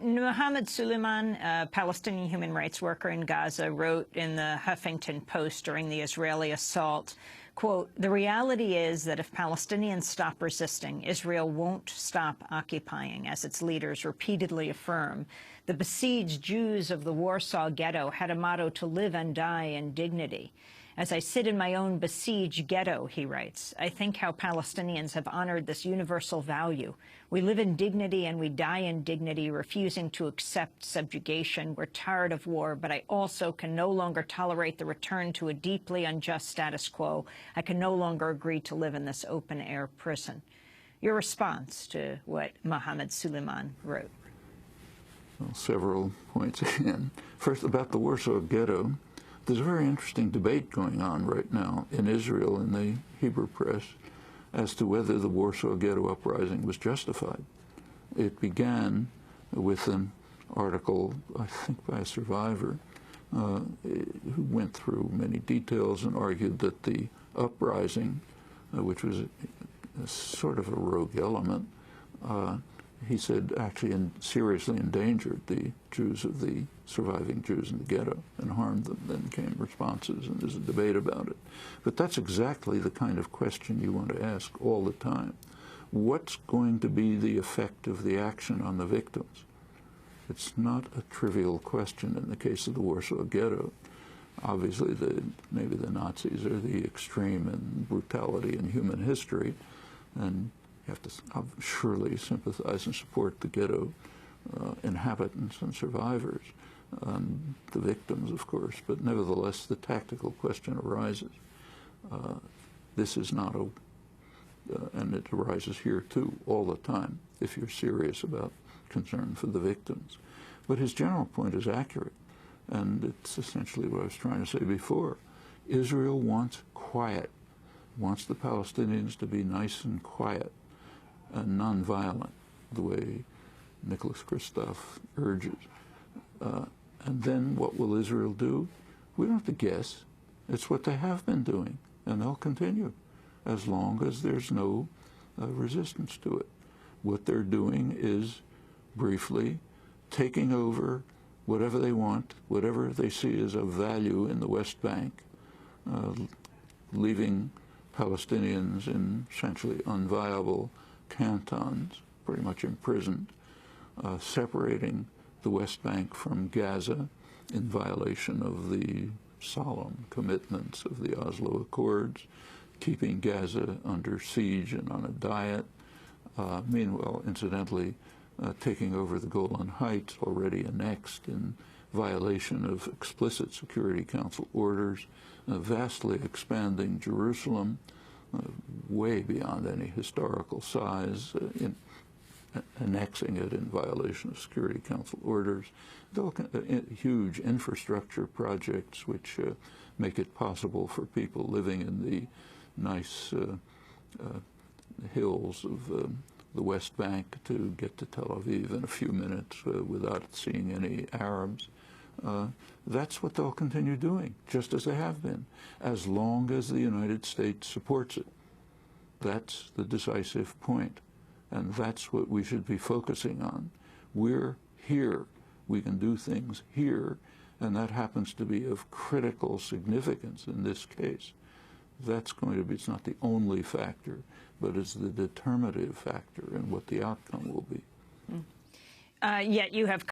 Mohammed Suleiman, a Palestinian human rights worker in Gaza, wrote in the Huffington Post during the Israeli assault, quote, "The reality is that if Palestinians stop resisting, Israel won't stop occupying, as its leaders repeatedly affirm. The besieged Jews of the Warsaw Ghetto had a motto to live and die in dignity. As I sit in my own besieged ghetto," he writes, "I think how Palestinians have honored this universal value. We live in dignity and we die in dignity, refusing to accept subjugation. We're tired of war, but I also can no longer tolerate the return to a deeply unjust status quo. I can no longer agree to live in this open-air prison." Your response to what Mohammed Suleiman wrote? Well, several points again. First, about the Warsaw Ghetto. There's a very interesting debate going on right now in Israel in the Hebrew press as to whether the Warsaw Ghetto uprising was justified. It began with an article, I think by a survivor, who went through many details and argued that the uprising, which was a sort of a rogue element, he said actually seriously endangered the Jews of the surviving Jews in the ghetto and harmed them. Then came responses, and there's a debate about it. But that's exactly the kind of question you want to ask all the time. What's going to be the effect of the action on the victims? It's not a trivial question in the case of the Warsaw Ghetto. Obviously, maybe the Nazis are the extreme in brutality in human history, and you have to surely sympathize and support the ghetto inhabitants and survivors, the victims, of course. But nevertheless, the tactical question arises. This is not and it arises here too all the time if you're serious about concern for the victims. But his general point is accurate, and it's essentially what I was trying to say before. Israel wants quiet, wants the Palestinians to be nice and quiet and nonviolent, the way Nicholas Kristof urges. And then what will Israel do? We don't have to guess. It's what they have been doing, and they'll continue as long as there's no resistance to it. What they're doing is, briefly, taking over whatever they want, whatever they see as of value in the West Bank, leaving Palestinians in essentially unviable cantons, pretty much imprisoned, separating the West Bank from Gaza in violation of the solemn commitments of the Oslo Accords, keeping Gaza under siege and on a diet. Meanwhile, incidentally, taking over the Golan Heights, already annexed in violation of explicit Security Council orders, vastly expanding Jerusalem, way beyond any historical size, annexing it in violation of Security Council orders, huge infrastructure projects which make it possible for people living in the nice hills of the West Bank to get to Tel Aviv in a few minutes without seeing any Arabs. That's what they'll continue doing, just as they have been, as long as the United States supports it. That's the decisive point, and that's what we should be focusing on. We're here. We can do things here, and that happens to be of critical significance in this case. That's going to be, it's not the only factor, but it's the determinative factor in what the outcome will be. Yet you have